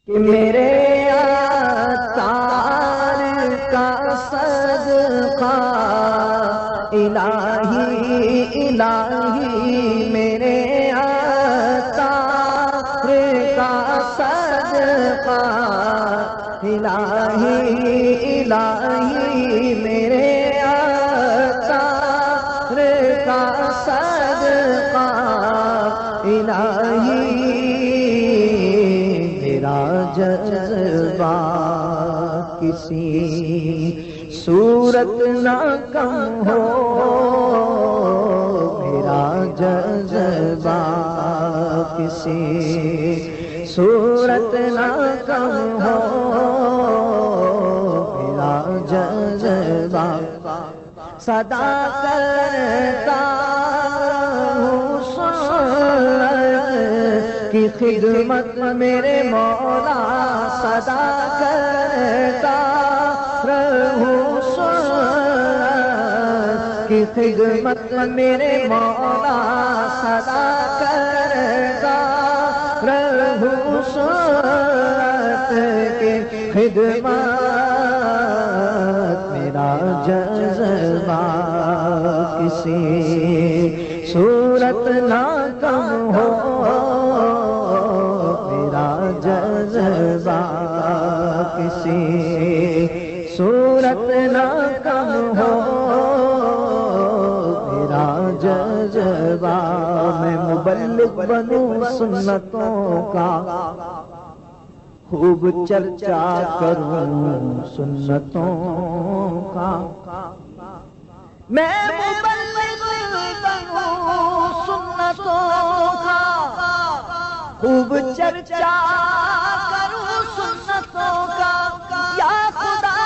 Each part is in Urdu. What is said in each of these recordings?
کہ میرے عطار کا صدقہ الہی الہی میرے عطار کا صدقہ الہی الہی میرے عطار کا صدقہ الہی میرا جذبہ کسی صورت نہ کم ہو، میرا جذبہ کسی صورت نہ کم ہو، میرا جذبہ صدا کرتا ہوں سنت کی خدمت میرے مولا، صدا کرتا رہوں سنت کی خدمت میرے مولا، صدا کرتا رہوں سنت کی خدمت میرا جذبہ کسی صورت نہ کم ہو، میرا جذبہ کسی صورت نہ کم ہو، میرا جذبہ میں مبلغ بنوں سنتوں کا، خوب چرچا کروں سنتوں کا، میں مبلغ بنوں سنتوں کا، خوب چرچا کروں سنتوں کا، یا خدا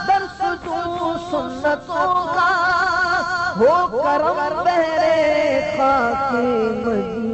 درس دوں سنتوں کا، ہو کرم بہرے خاک مدینہ